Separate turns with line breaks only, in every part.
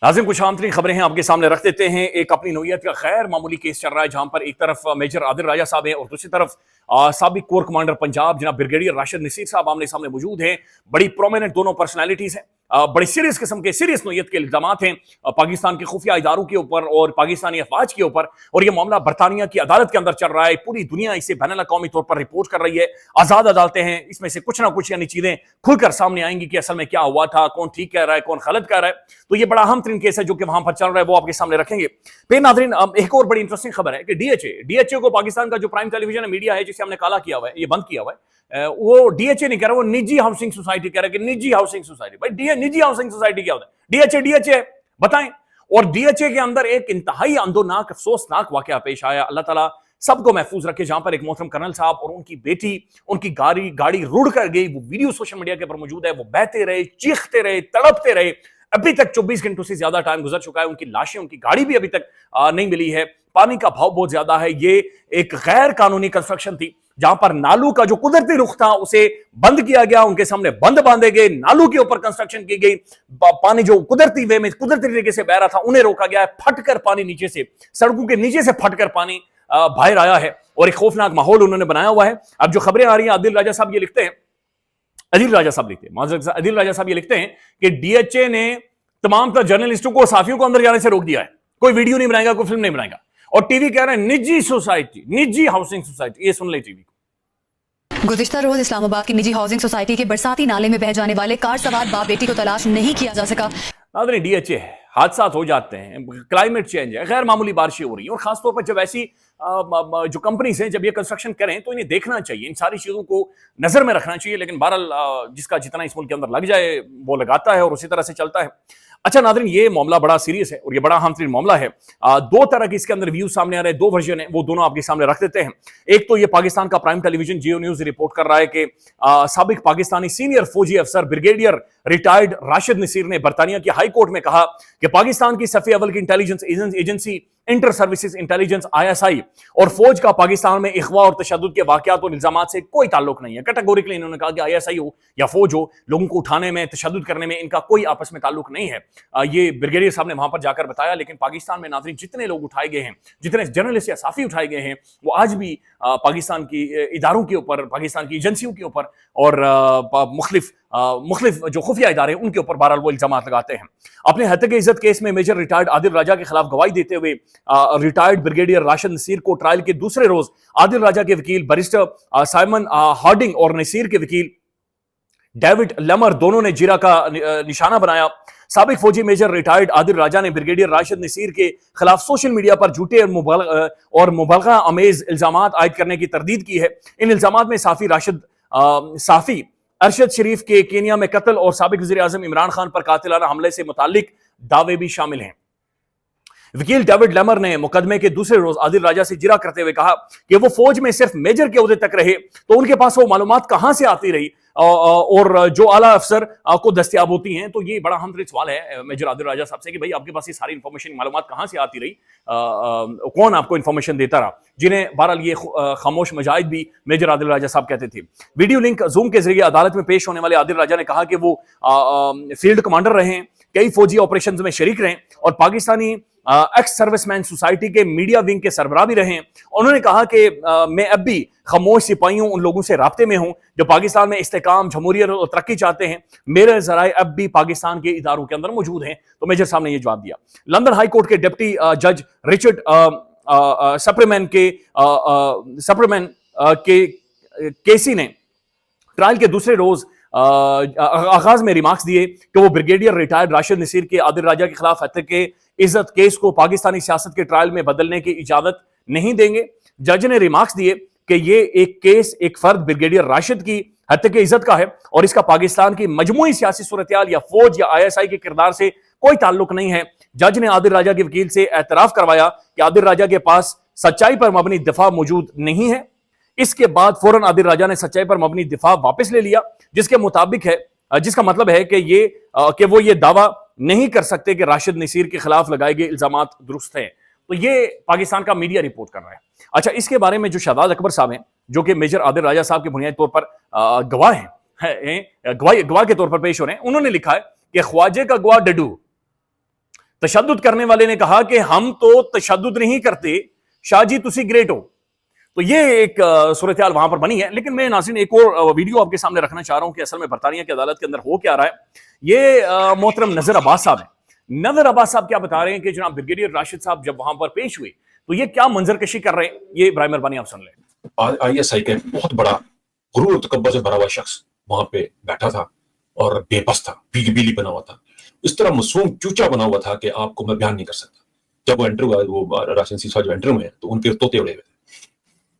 नाज़रीन, कुछ आम तरीन खबरें हैं आपके सामने रख देते हैं। एक अपनी नौयत का गैर मामूली केस चल रहा है, जहां पर एक तरफ मेजर आदिल राजा साहब हैं और दूसरी तरफ साबिक कोर कमांडर पंजाब जनाब ब्रिगेडियर राशिद नसीर साहब आमने सामने मौजूद हैं। बड़ी प्रोमिनेंट दोनों पर्सनैलिटीज हैं, बड़ी सीरियस किस्म के सीरियस नौयत के इल्जामात हैं पाकिस्तान के खुफिया इदारों के ऊपर और पाकिस्तानी अफवाज के ऊपर। और यह मामला बरतानिया की अदालत के अंदर चल रहा है। पूरी दुनिया इसे बैनुल अक़वामी तौर पर रिपोर्ट कर रही है। आजाद अदालतें हैं, इसमें से कुछ ना कुछ यानी चीजें खुलकर सामने आएंगी कि असल में क्या हुआ था, कौन ठीक कह रहा है, कौन गलत कह रहा है। तो ये बड़ा अहम तरीन केस है जो कि वहां पर चल रहा है, वो आपके सामने रखेंगे। फिर नाज़रीन, एक और बड़ी इंटरेस्टिंग खबर है कि डीएचए को पाकिस्तान का जो प्राइम टेलीविजन है, मीडिया है, जिसे हमने काला किया हुआ है, ये बंद किया हुआ है, वो डीएचए नहीं कह रहा, वो निजी हाउसिंग सोसाइटी कह रहा है कि निजी हाउसिंग सोसाइटी। भाई निजी हाउसिंग सोसाइटी क्या होता है? डीएचए है, बताएं। और डीएचए के अंदर एक इंतहाई अंदोनाक अफसोसनाक वाकया पेश आया। अल्लाह ताला सबको महफूज रखे, जहां पर एक मोहतरम कर्नल साहब और उनकी बेटी, उनकी गाड़ी रुड़ कर गई। वो वीडियो सोशल मीडिया के ऊपर मौजूद है। वो बहते रहे, चीखते रहे, तड़पते रहे। अभी तक 24 घंटों से ज्यादा टाइम गुजर चुका है, उनकी लाशें, उनकी गाड़ी भी अभी तक नहीं मिली है। पानी का भाव बहुत ज्यादा है। ये एक गैर कानूनी कंस्ट्रक्शन थी, जहां पर नालू का जो कुदरती रुख था उसे बंद किया गया, उनके सामने बंद बांधे गए, नालू के ऊपर कंस्ट्रक्शन की गई। पानी जो कुदरती वे में कुदरती तरीके से बह रहा था उन्हें रोका गया है। फटकर पानी नीचे से, सड़कों के नीचे से फटकर पानी बाहर आया है और एक खौफनाक माहौल उन्होंने बनाया हुआ है। अब जो खबरें आ रही हैं, आदिल राजा साहब ये लिखते हैं, आदिल राजा साहब ये लिखते हैं कि डीएचए ने तमाम तर जर्नलिस्टों को, साफियों को अंदर जाने से रोक दिया है। कोई वीडियो नहीं बनाएगा, कोई फिल्म नहीं बनाएगा। और टीवी कह रहे हैं निजी सोसाइटी, निजी हाउसिंग सोसाइटी। ये सुन ले टीवी।
गुज़िश्ता रोज इस्लामाबाद की निजी हाउसिंग सोसाइटी के बरसाती नाले में बह जाने वाले कार सवार बाप बेटी को तलाश नहीं किया जा सका।
नाज़रीन, डीएचए है, हादसा हो जाते हैं, क्लाइमेट चेंज है, गैर मामूली बारिशें हो रही हैं। और खासतौर पर जब ऐसी जो कंपनीज हैं, जब ये कंस्ट्रक्शन करें तो इन्हें देखना चाहिए, इन सारी चीजों को नजर में रखना चाहिए। लेकिन बहरहाल जिसका जितना इस मुल्क के अंदर लग जाए वो लगाता है और उसी तरह से चलता है। अच्छा नाज़रीन, ये मामला बड़ा सीरियस है और ये बड़ा अहम तरीन मामला है। दो तरह के इसके अंदर व्यू सामने आ रहे हैं, दो वर्जन है, वो दोनों आपके सामने रख देते हैं। एक तो ये पाकिस्तान का प्राइम टेलीविजन जियो न्यूज रिपोर्ट कर रहा है कि साबिक पाकिस्तानी सीनियर फौजी अफसर ब्रिगेडियर रिटायर्ड राशिद नसीर ने बरतानिया की हाई कोर्ट में कहा कि पाकिस्तान की सफ़े अव्वल की intelligence agency inter services intelligence ISI और फौज का पाकिस्तान में इख्वा और तशद्दुद के वाक़यात और इल्ज़ामात से कोई ताल्लुक नहीं है। कैटेगोरिकली इन्होंने कहा कि ISI हो या फौज हो, लोगों को उठाने में, तशद्दुद करने में इनका कोई आपस में ताल्लुक नहीं है। ये ब्रिगेडियर साहब ने वहां पर जाकर बताया। लेकिन पाकिस्तान में नाज़रीन जितने लोग उठाए गए हैं, जितने जर्नलिस्ट या साफ़ी उठाए गए हैं, वो आज भी पाकिस्तान की इदारों के ऊपर, पाकिस्तान की एजेंसियों के ऊपर और मुख्तलिफ जो खुफिया इदारे हैं उनके ऊपर बहरहाल वो इल्जामात लगाते हैं। अपने हत्या के इज्जत केस में मेजर रिटायर्ड आदिल राजा के खिलाफ गवाही देते हुए रिटायर्ड ब्रिगेडियर राशिद नसीर को ट्रायल के दूसरे रोज आदिल राजा के वकील बैरिस्टर साइमन हार्डिंग और नसीर के वकील डेविड लेमर दोनों ने जीरा का निशाना बनाया। साबिक फौजी मेजर रिटायर्ड आदिल राजा ने ब्रिगेडियर राशिद नसीर के खिलाफ सोशल मीडिया पर झूठे और मुबलगा अमेज इल्जामात आयद करने की तरदीद की है। इन इल्जामात में साफी अरशद शरीफ के केनिया में कत्ल और साबिक वज़ीर आज़म इमरान खान पर कातिलाना हमले से मुताल्लिक दावे भी शामिल हैं। वकील डेविड लेमर ने मुकदमे के दूसरे रोज आदिल राजा से जिरा करते हुए कहा कि वो फौज में सिर्फ मेजर के ओहदे तक रहे तो उनके पास वो मालूमात कहां से आती रही और जो आला अफसर को दस्तयाब होती हैं। तो ये बड़ा अहम सवाल है मेजर आदिल राजा साहब से कि भाई आपके पास ये सारी इंफॉर्मेशन, मालूमात कहां से आती रही, कौन आपको इंफॉर्मेशन देता रहा, जिन्हें बहरहाल ये खामोश मजाहिद भी मेजर आदिल राजा साहब कहते थे। वीडियो लिंक जूम के जरिए अदालत में पेश होने वाले आदिल राजा ने कहा कि वो फील्ड कमांडर रहे हैं, कई फौजी ऑपरेशन में शरीक रहे और पाकिस्तानी एक्स सर्विसमैन सोसाइटी के मीडिया विंग के सरबराह भी रहे। उन्होंने कहा कि मैं अब भी खामोश सिपाहियों, उन लोगों से राब्ते में हूं जो पाकिस्तान में इस्तेकाम, जमहूरियत और तरक्की चाहते हैं। मेरे जराए अब भी पाकिस्तान के इदारों के अंदर मौजूद हैं। तो मेजर साहब ने यह जवाब दिया। लंदन हाई कोर्ट के डिप्टी जज रिचर्ड सप्रेमैन के केसी ने ट्रायल के दूसरे रोज आगाज में रिमार्क्स दिए कि वो ब्रिगेडियर रिटायर्ड राशिद नसीर के आदिल राजा के खिलाफ हत्या के इज्जत केस को पाकिस्तानी सियासत के ट्रायल में बदलने की इजाजत नहीं देंगे। जज ने रिमार्क्स दिए कि ये एक केस एक फर्द ब्रिगेडियर राशिद की हत्या के इज्जत का है और इसका पाकिस्तान की मजमूई सियासी सूरत-ए-हाल या फौज या ISI के किरदार से कोई ताल्लुक नहीं है। जज ने आदिल राजा के वकील से एतराफ करवाया कि आदिल राजा के पास सच्चाई पर मबनी दिफा मौजूद नहीं है। इसके बाद फौरन आदिल राजा ने सच्चाई पर मबनी दिफा वापस ले लिया, जिसके मुताबिक है, जिसका मतलब है कि वो ये दावा नहीं कर सकते कि राशिद नसीर के खिलाफ लगाए गए इल्जामात दुरुस्त हैं। तो ये पाकिस्तान का मीडिया रिपोर्ट कर रहा है। अच्छा, इसके बारे में जो शहजाद अकबर साहब हैं, जो कि मेजर आदिल राजा साहब के बुनियादी तौर पर गवाह हैं, गवाह के तौर पर पेश हो रहे हैं, उन्होंने लिखा है कि ख्वाजे का गवाह डडू तशद्दुद करने वाले ने कहा कि हम तो तशद्दुद नहीं करते, शाह जी तुसी ग्रेट हो। तो ये एक सूरत हाल वहां पर बनी है। लेकिन मैं नाज़रीन एक और वीडियो आपके सामने रखना चाह रहा हूं कि असल में बरतानिया की अदालत के अंदर हो क्या रहा है। ये मोहतरम नजर अब्बास साहब है। नजर अब्बास साहब क्या बता रहे हैं कि जनाब ब्रिगेडियर राशिद साहब जब वहां पर पेश हुए तो ये क्या मंजरकशी कर रहे हैं, ये बराए मेहरबानी आप सुन लें।
ISI का बहुत बड़ा गुरूर तकब्बुर से भरा हुआ शख्स वहां पे बैठा था और बेबस था, बीली बना हुआ था, इस तरह मासूम चूचा बना हुआ था कि आपको मैं बयान नहीं कर सकता। जब वो एंटर हुआ, वो राशिद साहब जो एंटर हुए तो उनके तोते उड़े हुए थे,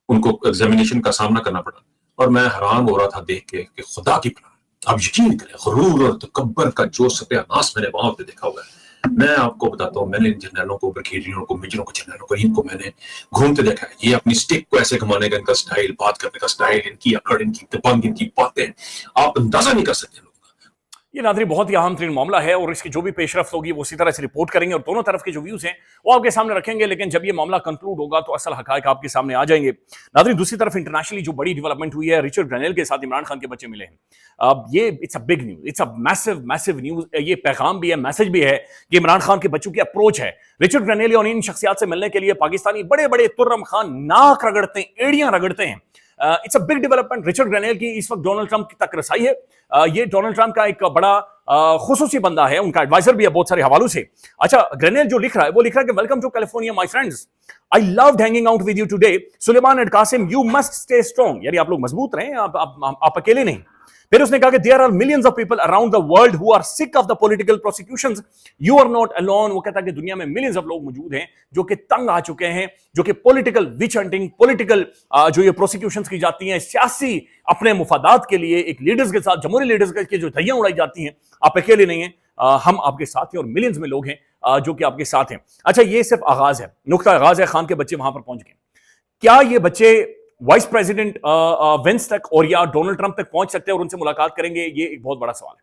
उनको एग्जामिनेशन का सामना करना पड़ा। और मैं हैरान हो रहा था देख के कि खुदा की पनाह, आप यकीन करें गुरूर और तकब्बुर का जो सत्यानाश मैंने वहां पे देखा हुआ है। मैं आपको बताता हूँ, मैंने इन जर्नलों को, ब्रिगेडियरों को, मेजरों को, जनरलों को, इनको मैंने घूमते देखा है। ये अपनी स्टिक को ऐसे घुमाने का इनका स्टाइल, बात करने का स्टाइल, इनकी अकड़, इनकी दबंग, इनकी बातें आप अंदाजा नहीं कर सकते।
ये नाज़रीन बहुत ही अहम तरीन मामला है और इसकी जो भी पेशरफ्त होगी वो उसी तरह से रिपोर्ट करेंगे और दोनों तरफ के जो व्यूज हैं वो आपके सामने रखेंगे। लेकिन जब ये मामला कंक्लूड होगा तो असल हकायक आपके सामने आ जाएंगे। नाज़रीन दूसरी तरफ इंटरनेशनली जो बड़ी डेवलपमेंट हुई है, रिचर्ड ग्रेनेल के साथ इमरान खान के बच्चे मिले हैं। अब ये it's a big news, it's a massive news. ये पैगाम भी है, मैसेज भी है कि इमरान खान के बच्चों की अप्रोच है। रिचर्ड ग्रेनेल और इन शख्सियात से मिलने के लिए पाकिस्तानी बड़े बड़े तुर्रम खान नाक रगड़ते हैं, एड़ियां रगड़ते हैं। It's a big development. Richard Grenell की इस वक्त डोनाल्ड ट्रंप तक रसाई है। ये डोनाल्ड ट्रंप का एक बड़ा खुसूसी बंदा है, उनका एडवाइजर भी है बहुत सारे हवालों से। अच्छा, ग्रेनेल जो लिख रहा है वो लिख रहा है कि welcome to California my friends, I loved hanging out with you today, Suleman and Qasim you must stay strong, यानी आप लोग मजबूत रहें, आप अकेले नहीं। फिर उसने कहा कि there are millions of people around the world who are sick of the political prosecutions, you are not alone. वो कहता है कि दुनिया में मिलियंस ऑफ लोग मौजूद हैं जो कि तंग आ चुके हैं, जो कि पॉलिटिकल विच हंटिंग, पॉलिटिकल जो ये प्रोसिक्यूशंस की जाती हैं, सियासी अपने मुफादात के लिए एक लीडर्स के साथ, जमहूरी लीडर्स के जो धैयां उड़ाई जाती हैं, आप अकेले नहीं हैं, हम आपके साथ हैं और मिलियंस में लोग हैं जो कि आपके साथ हैं। अच्छा, ये सिर्फ आगाज है, नुक्ता आगाज है। खान के बच्चे वहां पर पहुंच गए। क्या ये बच्चे वाइस प्रेसिडेंट वेंस तक और या डोनाल्ड ट्रंप तक पहुंच सकते हैं और उनसे मुलाकात करेंगे? ये एक बहुत बड़ा सवाल है।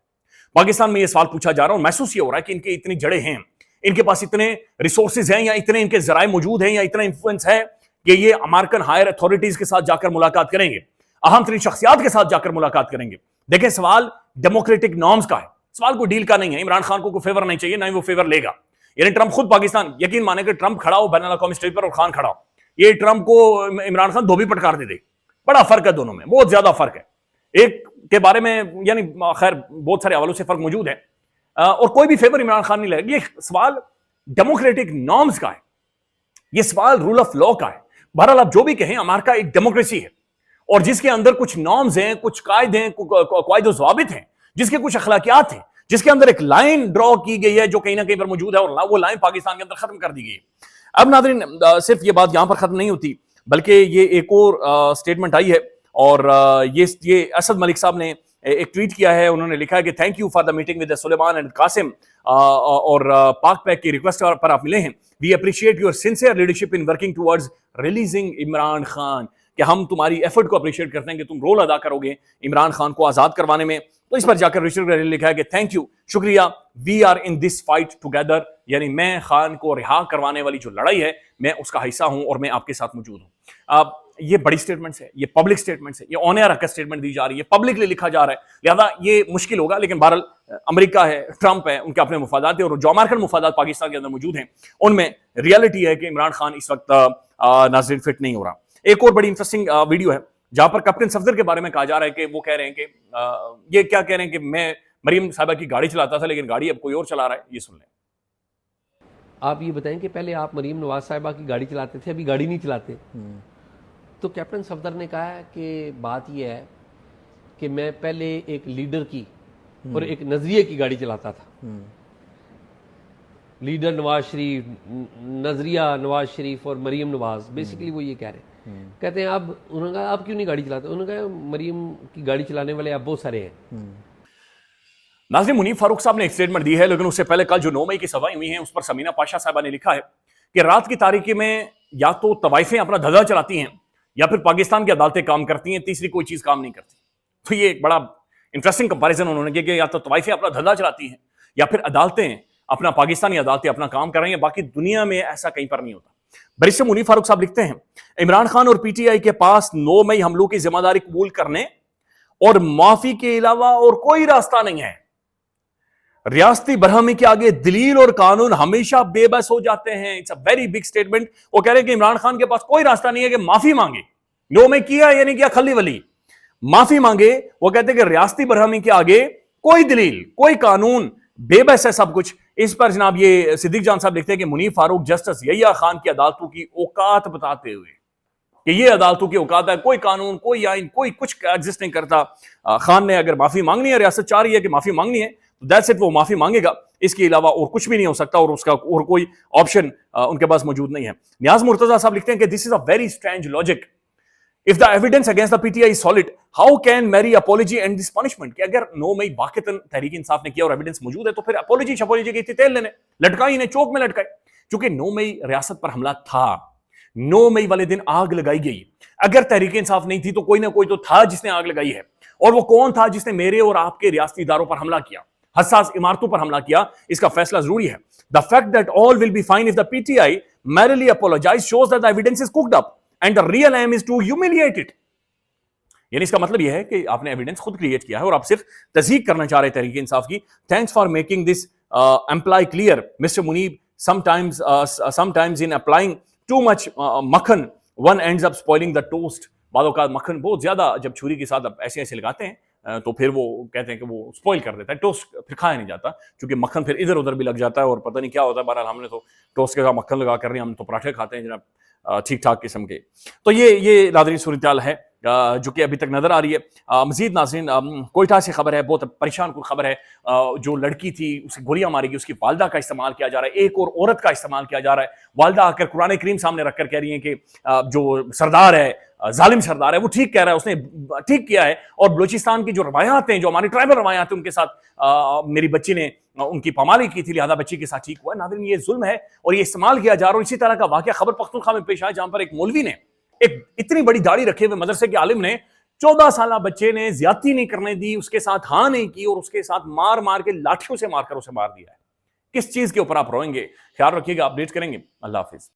पाकिस्तान में ये सवाल पूछा जा रहा है और महसूस ये हो रहा है कि इनके इतनी जड़ें हैं, इनके पास इतने रिसोर्सेज हैं या इतने इनके जराए मौजूद हैं या इतना इंफ्लुएंस है कि ये अमेरिकन हायर अथॉरिटीज के साथ जाकर मुलाकात करेंगे, अहम तरीन शख्सियात के साथ जाकर मुलाकात करेंगे। देखें, सवाल डेमोक्रेटिक नॉर्म्स का है, सवाल कोई डील का नहीं है। इमरान खान को कोई फेवर नहीं चाहिए, ना ही वो फेवर लेगा। यानी ट्रंप खुद पाकिस्तान, यकीन माने कि ट्रंप खड़ा हो बैनुल अक़वामी स्टेज पर और खान खड़ा हो, ये ट्रंप को इमरान खान धोबी पटकार दे दे। बड़ा फर्क है दोनों में, बहुत ज्यादा फर्क है। एक के बारे में यानी खैर बहुत सारे हवालों से फर्क मौजूद है और कोई भी फेवर इमरान खान नहीं लगेगा। ये सवाल डेमोक्रेटिक नॉर्म्स का है, ये सवाल रूल ऑफ लॉ का है। बहरहाल आप जो भी कहें, अमेरिका एक डेमोक्रेसी है और जिसके अंदर कुछ नॉर्म्स हैं, कुछ कायदे हैं, कायदे ज़वाबित हैं, जिसके कुछ अखलाकियात हैं, जिसके अंदर एक लाइन ड्रॉ की गई है जो कहीं ना कहीं पर मौजूद है और वो लाइन पाकिस्तान के अंदर खत्म कर दी गई है। अब नाज़रीन सिर्फ ये बात यहां पर खत्म नहीं होती, बल्कि ये एक और स्टेटमेंट आई है और ये असद मलिक साहब ने एक ट्वीट किया है। उन्होंने लिखा है कि thank you for the meeting with Suleman and Qasim और पाक पैक की रिक्वेस्ट पर आप मिले हैं। We appreciate your sincere leadership in working towards releasing Imran Khan, कि हम तुम्हारी एफर्ट को अप्रिशिएट करते हैं कि तुम रोल अदा करोगे इमरान खान को आजाद करवाने में। तो इस पर जाकर रिचर्ड ग्रेनेल ने लिखा है कि थैंक यू, शुक्रिया, we are in this fight together, यानी मैं खान को रिहा करवाने वाली जो लड़ाई है मैं उसका हिस्सा हूं और मैं आपके साथ मौजूद हूं। अब ये बड़ी स्टेटमेंट्स है, ये पब्लिक स्टेटमेंट्स है, ये ऑन एयर रखकर स्टेटमेंट दी जा रही है, पब्लिकली लिखा जा रहा है, लिहाजा ये मुश्किल होगा। लेकिन बहरहाल अमेरिका है, ट्रंप है, उनके अपने मुफादात है और जो अमेरिकन मुफादात पाकिस्तान के अंदर मौजूद हैं उनमें रियलिटी है कि इमरान खान इस वक्त नाज़रीन फिट नहीं हो रहा। एक और बड़ी इंटरेस्टिंग वीडियो है जहां पर कैप्टन सफदर के बारे में कहा जा रहा है कि वो कह रहे हैं कि ये क्या कह रहे हैं कि मैं मरीम साहिबा की गाड़ी चलाता था लेकिन गाड़ी अब कोई और चला रहा है। ये सुन लें।
आप ये बताएं कि पहले आप मरीम नवाज साहिबा की गाड़ी चलाते थे, अभी गाड़ी नहीं चलाते। तो कैप्टन सफदर ने कहा है कि बात यह है कि मैं पहले एक लीडर की और एक नजरिए की गाड़ी चलाता था। लीडर नवाज शरीफ, नजरिया नवाज शरीफ और मरीम नवाज, बेसिकली वो ये कह रहे हैं। कहते हैं अब, उन्होंने कहा आप क्यों नहीं गाड़ी चलाते? उन्होंने कहा मरीम की गाड़ी चलाने वाले अब बहुत सारे हैं।
नाज़रीन, मुनीफ फारूक साहब ने एक स्टेटमेंट दी है, लेकिन उससे पहले कल जो 9 मई की सभाएं हुई हैं उस पर समीना पाशा साहबा ने लिखा है कि रात की तारीकी में या तो तवाइफें अपना धंधा चलाती हैं या फिर पाकिस्तान की अदालतें काम करती हैं, तीसरी कोई चीज काम नहीं करती। तो ये एक बड़ा इंटरेस्टिंग कंपैरिजन उन्होंने किया कि या तो तवाइफें अपना धंधा चलाती हैं या फिर अदालतें अपना, पाकिस्तानी अदालतें अपना काम कर रही हैं, बाकी दुनिया में ऐसा कहीं पर नहीं होता। बैरिस्टर मुनीफ फारूक साहब लिखते हैं, इमरान खान और पीटीआई के पास 9 मई हमलों की जिम्मेदारी कबूल करने और माफी के अलावा और कोई रास्ता नहीं है। ریاستی برہمی کے آگے دلیل اور قانون ہمیشہ بے بس ہو جاتے ہیں. It's a very big statement. وہ کہہ رہے ہیں کہ عمران خان کے پاس کوئی راستہ نہیں ہے کہ معافی مانگے. نو میں کیا یا نہیں کیا کھلی ولی معافی مانگے. وہ کہتے ہیں کہ ریاستی برہمی کے آگے کوئی دلیل کوئی قانون بے بس ہے سب کچھ. اس پر جناب یہ صدیق جان صاحب لکھتے ہیں کہ منیب فاروق جسٹس یحییٰ خان کی عدالتوں کی اوقات بتاتے ہوئے کہ یہ عدالتوں کی اوقات ہے, کوئی قانون کوئی آئین کوئی کچھ ایگزسٹ نہیں کرتا. خان نے اگر معافی مانگنی ہے, ریاست چاہ رہی ہے کہ معافی مانگنی ہے, دیٹس اٹ, وہ معافی مانگے گا. اس کے علاوہ اور کچھ بھی نہیں ہو سکتا اور اس کا اور کوئی آپشن ان کے پاس موجود نہیں ہے. نیاز مرتضیٰ صاحب لکھتے ہیں کہ this is a very strange logic. If the evidence against the PTI is solid, how can Mary apology and this punishment? کہ اگر 9 مئی واقعتاً تحریک انصاف نے کیا اور ایویڈنس موجود ہے تو پھر اپولوجی کی تھی تیل لینے, لٹکائی انہیں چوک میں لٹکائی. چونکہ 9 مئی ریاست پر حملہ تھا, 9 مئی والے دن آگ لگائی گئی. اگر تحریک انصاف نہیں تھی تو کوئی نہ کوئی تو تھا جس نے آگ لگائی ہے, اور وہ کون تھا جس نے میرے اور آپ کے ریاستی اداروں پر حملہ کیا, حساس عمارتوں پر حملہ کیا. اس کا فیصلہ ضروری ہے. The fact that all will be fine if the PTI merely apologize shows that the evidence is cooked up and the real aim is to humiliate it. یعنی اس کا مطلب یہ ہے کہ آپ نے ایویڈنس خود کریٹ کیا ہے اور آپ صرف تصدیق کرنا چاہ رہے تحریک انصاف کی. Thanks for making this employee clear mister Munib. sometimes in applying too much مکھن one ends up spoiling the toast. بعض اوقات مکھن بہت زیادہ جب چھری کے ساتھ ایسے لگاتے ہیں تو پھر وہ کہتے ہیں کہ وہ اسپوائل کر دیتا ہے, ٹوسٹ پھر کھایا نہیں جاتا کیونکہ مکھن پھر ادھر ادھر بھی لگ جاتا ہے اور پتہ نہیں کیا ہوتا ہے. بہرحال ہم نے تو ٹوسٹ کے ساتھ مکھن لگا کر رہے ہیں, ہم تو پراٹھے کھاتے ہیں جناب ٹھیک ٹھاک قسم کے. تو یہ ناظرین صورتحال ہے جو کہ ابھی تک نظر آ رہی ہے. مزید ناظرین کوئٹہ سے خبر ہے, بہت پریشان کن خبر ہے. جو لڑکی تھی اسے گولیاں ماری گئی, اس کی والدہ کا استعمال کیا جا رہا ہے, ایک اور عورت کا استعمال کیا جا رہا ہے. والدہ آ کر قرآن کریم سامنے رکھ کر کہہ رہی ہیں کہ جو سردار ہے, ظالم سردار ہے, وہ ٹھیک کہہ رہا ہے, اس نے ٹھیک کیا ہے. اور بلوچستان کی جو روایات ہیں, جو ہماری ٹرائبل روایات ہیں, ان کے ساتھ میری بچی نے ان کی پامالی کی تھی, لہذا بچی کے ساتھ ٹھیک ہوا ہے. ناظرین یہ ظلم ہے اور یہ استعمال کیا جا رہا ہے. اور اسی طرح کا واقعہ خیبر پختونخوا میں پیش آیا جہاں پر ایک مولوی نے, ایک اتنی بڑی داڑھی رکھے ہوئے مدرسے کے عالم نے 14 سالہ بچے نے زیادتی نہیں کرنے دی, اس کے ساتھ ہاں نہیں کی اور اس کے ساتھ مار کے لاٹھیوں سے مار کر اسے مار دیا ہے. کس چیز کے اوپر آپ روئیں گے؟ خیال رکھیے گا, اپڈیٹ کریں گے. اللہ حافظ.